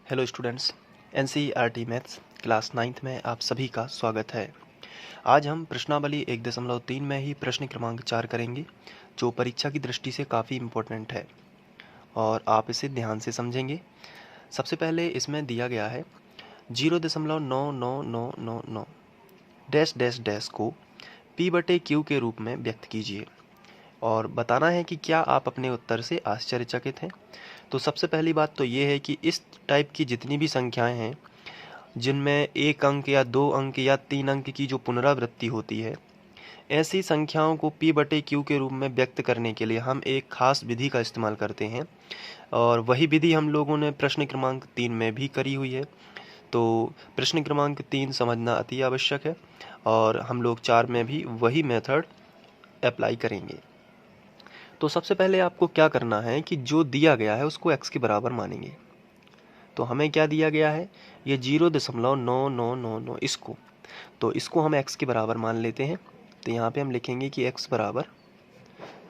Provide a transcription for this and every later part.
Hello students, NCERT maths class 9th में आप सभी का स्वागत है। आज हम प्रश्नावली 1.3 में ही प्रश्न क्रमांक 4 करेंगे, जो परीक्षा की दृष्टि से काफ़ी इम्पोर्टेंट है और आप इसे ध्यान से समझेंगे। सबसे पहले इसमें दिया गया है 0.99999 डैश डैश डैश को P/Q के रूप में व्यक्त कीजिए और बताना है कि क्या आप अपने उत्तर से आश्चर्यचकित हैं। तो सबसे पहली बात तो ये है कि इस टाइप की जितनी भी संख्याएं हैं जिनमें 1 अंक या 2 अंक या 3 अंक की जो पुनरावृत्ति होती है, ऐसी संख्याओं को P/Q के रूप में व्यक्त करने के लिए हम एक खास विधि का इस्तेमाल करते हैं और वही विधि हम लोगों ने प्रश्न क्रमांक 3 में भी करी हुई है। तो प्रश्न क्रमांक 3 समझना अति आवश्यक है और हम लोग 4 में भी वही मेथड अप्लाई करेंगे। तो सबसे पहले आपको क्या करना है कि जो दिया गया है उसको x के बराबर मानेंगे। तो हमें क्या दिया गया है, ये 0.9999 इसको, तो इसको हम x के बराबर मान लेते हैं। तो यहाँ पे हम लिखेंगे कि x बराबर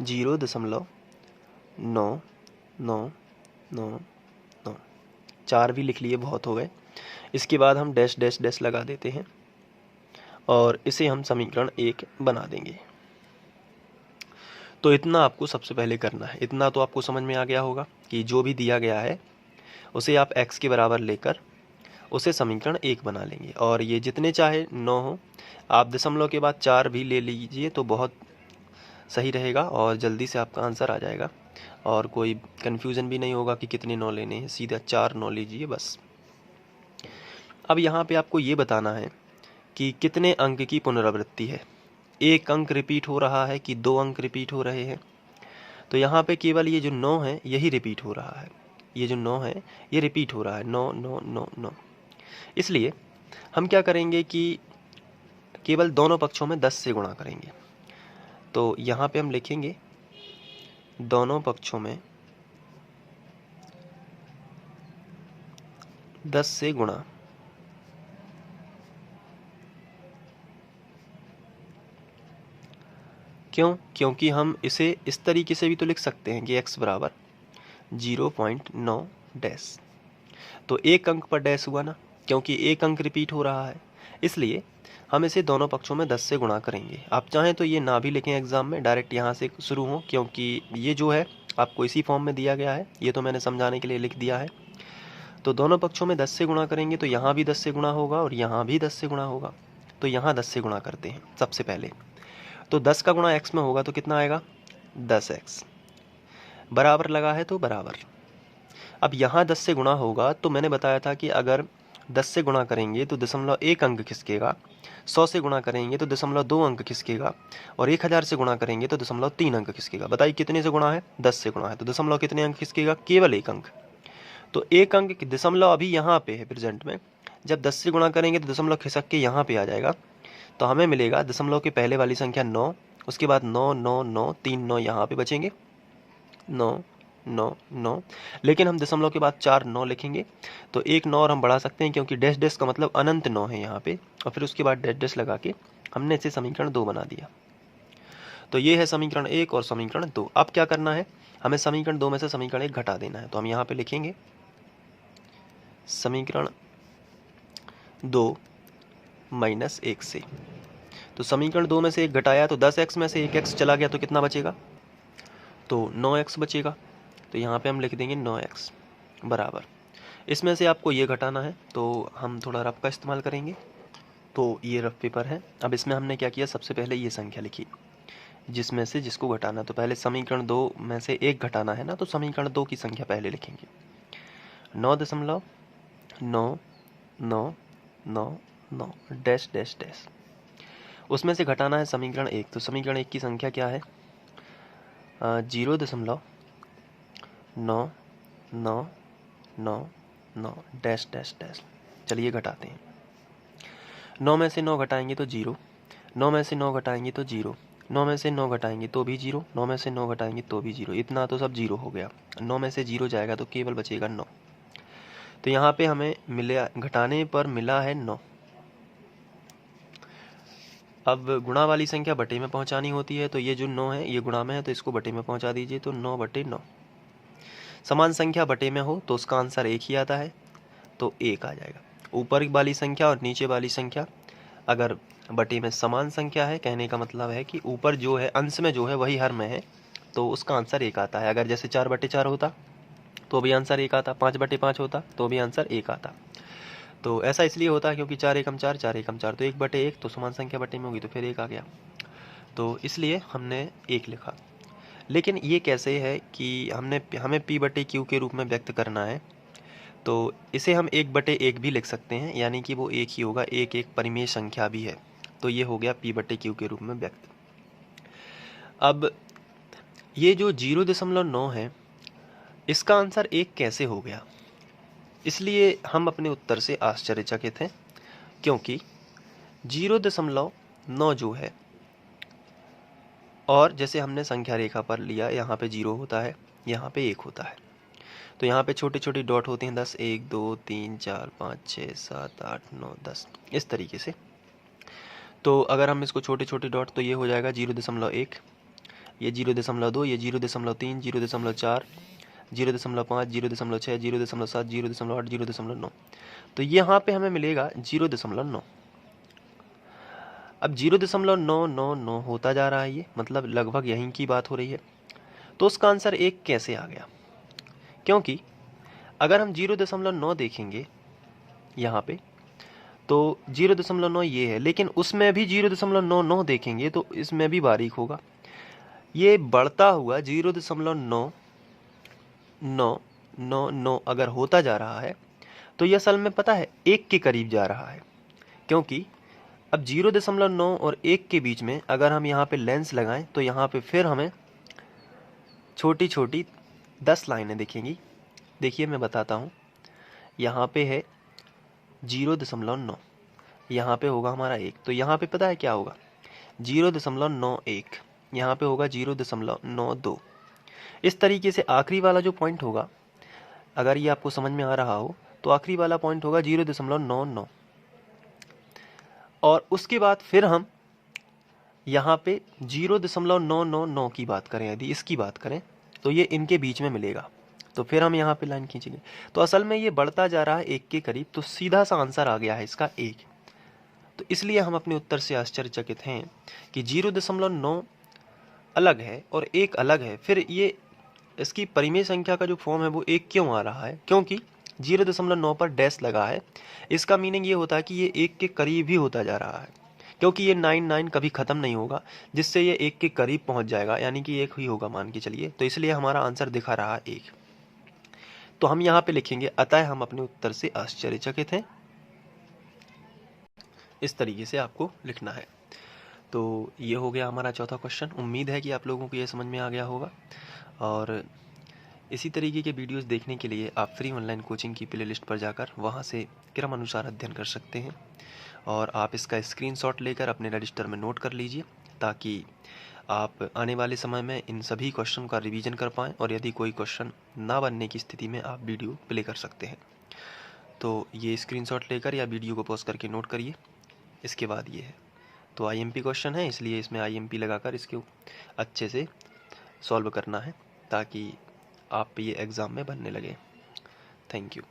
0.9999, 4 भी लिख लिए, बहुत हो गए। इसके बाद हम डैश डैश डैश लगा देते हैं और इसे हम समीकरण 1 बना देंगे। तो इतना आपको सबसे पहले करना है। इतना तो आपको समझ में आ गया होगा कि जो भी दिया गया है उसे आप x के बराबर लेकर उसे समीकरण 1 बना लेंगे और ये जितने चाहे 9 हो, आप दशमलव के बाद 4 भी ले लीजिए तो बहुत सही रहेगा और जल्दी से आपका आंसर आ जाएगा और कोई कन्फ्यूज़न भी नहीं होगा कि कितने 9 लेने हैं, सीधा 4 9 लीजिए बस। अब यहाँ पे आपको ये बताना है कि कितने अंक की पुनरावृत्ति है, 1 अंक रिपीट हो रहा है कि 2 अंक रिपीट हो रहे हैं। तो यहाँ पे केवल ये जो 9 है यही रिपीट हो रहा है, ये जो 9 है ये रिपीट हो रहा है, 9 9 9 9। इसलिए हम क्या करेंगे कि केवल दोनों पक्षों में 10 से गुणा करेंगे। तो यहाँ पे हम लिखेंगे दोनों पक्षों में 10 से गुणा। क्यों? क्योंकि हम इसे इस तरीके से भी तो लिख सकते हैं कि x बराबर 0.9 डैश। तो 1 अंक पर डैश हुआ ना, क्योंकि 1 अंक रिपीट हो रहा है, इसलिए हम इसे दोनों पक्षों में 10 से गुणा करेंगे। आप चाहें तो ये ना भी लिखें एग्जाम में, डायरेक्ट यहाँ से शुरू हो, क्योंकि ये जो है आपको इसी फॉर्म में दिया गया है, ये तो मैंने समझाने के लिए लिख दिया है। तो दोनों पक्षों में 10 से गुणा करेंगे तो यहाँ भी 10 से गुणा होगा और यहाँ भी 10 से गुणा होगा। तो यहाँ 10 से गुणा करते हैं सबसे पहले। तो 10 का गुणा x में होगा तो कितना आएगा, 10x। बराबर लगा है तो बराबर। अब यहाँ 10 से गुणा होगा तो मैंने बताया था कि अगर 10 से गुणा करेंगे तो 0.1 अंक खिसकेगा, 100 से गुणा करेंगे तो 0.2 अंक खिसकेगा और 1000 से गुणा करेंगे तो 0.3 अंक खिसकेगा। बताइए कितने से गुणा है, 10 से गुणा है, तो दशमलव कितने अंक खिसकेगा, केवल 1 अंक। तो 1 अंक दशमलव अभी यहाँ पे है प्रेजेंट में, जब 10 से गुणा करेंगे तो दशमलव खिसक के यहाँ पे आ जाएगा। तो हमें मिलेगा दशमलव के पहले वाली संख्या 9, उसके बाद 9 9 9, 3 9 यहाँ पे बचेंगे, 9 9 9, लेकिन हम दशमलव के बाद 4 9 लिखेंगे तो एक 9 और हम बढ़ा सकते हैं, क्योंकि डैश डैश का मतलब अनंत 9 है यहाँ पे, और फिर उसके बाद डैश डैश लगा के हमने इसे समीकरण 2 बना दिया। तो ये है समीकरण 1 और समीकरण 2। अब क्या करना है, हमें समीकरण 2 में से समीकरण 1 घटा देना है। तो हम यहाँ पे लिखेंगे समीकरण 2 माइनस 1 से। तो समीकरण 2 में से 1 घटाया तो 10x में से 1x चला गया तो कितना बचेगा, तो 9x बचेगा। तो यहाँ पे हम लिख देंगे 9x बराबर, इसमें से आपको ये घटाना है तो हम थोड़ा रफ का इस्तेमाल करेंगे। तो ये रफ पेपर है। अब इसमें हमने क्या किया, सबसे पहले ये संख्या लिखी जिसमें से जिसको घटाना। तो पहले समीकरण 2 में से 1 घटाना है ना, तो समीकरण 2 की संख्या पहले लिखेंगे, 9.999 डैश डैश डैश। उसमें से घटाना है समीकरण 1, तो समीकरण 1 की संख्या क्या है, 0.9999 डैश डैश डैश। चलिए घटाते हैं, 9 में से 9 घटाएंगे तो 0, 9 में से 9 घटाएंगे तो 0, 9 में से 9 घटाएंगे तो भी 0, 9 में से 9 घटाएंगे तो भी 0, इतना तो सब 0 हो गया। 9 में से 0 जाएगा तो केवल बचेगा 9। तो यहाँ पे हमें मिला, घटाने पर मिला है 9। अब गुणा वाली संख्या बटे में पहुंचानी होती है, तो ये जो 9 है ये गुणा में है तो इसको बटे में पहुंचा दीजिए, तो 9/9। समान संख्या बटे में हो तो उसका आंसर 1 ही आता है, तो 1 आ जाएगा। ऊपर वाली संख्या और नीचे वाली संख्या अगर बटे में समान संख्या है, कहने का मतलब है कि ऊपर जो है अंश में जो है वही हर में है, तो उसका आंसर 1 आता है। अगर जैसे 4/4 होता तो भी आंसर 1 आता, 5/5 होता तो भी आंसर 1 आता। तो ऐसा इसलिए होता है क्योंकि 4 एकम 4, 4 एकम 4, तो 1/1 तो समान संख्या बटे में होगी तो फिर 1 आ गया, तो इसलिए हमने 1 लिखा। लेकिन ये कैसे है कि हमें P/Q के रूप में व्यक्त करना है, तो इसे हम 1/1 भी लिख सकते हैं, यानी कि वो 1 ही होगा, एक परिमेय संख्या भी है, तो ये हो गया P/Q के रूप में व्यक्त। अब ये जो 0.9 है इसका आंसर 1 कैसे हो गया, इसलिए हम अपने उत्तर से आश्चर्यचकित हैं, क्योंकि 0.9 जो है, और जैसे हमने संख्या रेखा पर लिया, यहाँ पे 0 होता है, यहाँ पे 1 होता है, तो यहाँ पे छोटे छोटे डॉट होते हैं 10, 1 2 3 4 5 6 7 8 9 10 इस तरीके से। तो अगर हम इसको छोटे छोटे डॉट, तो ये हो जाएगा 0.1, ये 0.2, ये 0.3, 0.4, 0.5, 0.6, 0.7, 0.8, 0.9, तो यहाँ पे हमें मिलेगा 0.9। अब 0.999 होता जा रहा है, ये मतलब लगभग यहीं की बात हो रही है, तो उसका आंसर 1 कैसे आ गया, क्योंकि अगर हम 0.9 देखेंगे यहाँ पे, तो 0.9 ये है, लेकिन उसमें भी 0.99 देखेंगे तो इसमें भी बारीक होगा, ये बढ़ता हुआ 0.999 अगर होता जा रहा है, तो ये असल में पता है 1 के करीब जा रहा है, क्योंकि अब 0.9 और 1 के बीच में अगर हम यहाँ पे लेंस लगाएं, तो यहाँ पे फिर हमें छोटी छोटी 10 लाइनें दिखेंगी। देखिए मैं बताता हूँ, यहाँ पे है 0.9, यहाँ पे होगा हमारा 1, तो यहाँ पे पता है क्या होगा 0.91, यहाँ पे होगा 0.92। इस तरीके से आखिरी वाला जो पॉइंट होगा, अगर ये आपको समझ में आ रहा हो, तो आखिरी वाला पॉइंट होगा 0.99, और उसके बाद फिर हम यहाँ पे 0.999 की बात करें, यदि इसकी बात करें, तो ये इनके बीच में मिलेगा, तो फिर हम यहाँ पे लाइन खींचेंगे, तो असल में ये बढ़ता जा रहा है 1 के करीब, तो सीधा सा आंसर आ गया है इसका 1। तो इसलिए हम अपने उत्तर से आश्चर्यचकित हैं कि 0.9 अलग है और 1 अलग है, फिर ये इसकी परिमेय संख्या का जो फॉर्म है वो 1 क्यों आ रहा है, क्योंकि 0.9 पर डैश लगा है। इसका मीनिंग ये होता है कि ये 1 के करीब ही होता जा रहा है, क्योंकि ये 99 कभी ख़त्म नहीं होगा, जिससे ये 1 के करीब पहुंच जाएगा, यानी कि 1 ही होगा मान के चलिए, तो इसलिए हमारा आंसर दिखा रहा है 1। तो हम यहाँ पे लिखेंगे, अतः हम अपने उत्तर से आश्चर्यचकित हैं, इस तरीके से आपको लिखना है। तो ये हो गया हमारा चौथा क्वेश्चन। उम्मीद है कि आप लोगों को ये समझ में आ गया होगा, और इसी तरीके के वीडियोस देखने के लिए आप फ्री ऑनलाइन कोचिंग की प्लेलिस्ट पर जाकर वहाँ से क्रम अनुसार अध्ययन कर सकते हैं, और आप इसका स्क्रीनशॉट लेकर अपने रजिस्टर में नोट कर लीजिए, ताकि आप आने वाले समय में इन सभी क्वेश्चन का रिवीजन कर पाएँ, और यदि कोई क्वेश्चन ना बनने की स्थिति में आप वीडियो प्ले कर सकते हैं। तो ये स्क्रीनशॉट लेकर या वीडियो को पॉज करके नोट करिए। इसके बाद ये है, तो आईएमपी क्वेश्चन है, इसलिए इसमें आईएमपी लगाकर इसके अच्छे से सॉल्व करना है, ताकि आप ये एग्ज़ाम में बनने लगे। Thank you.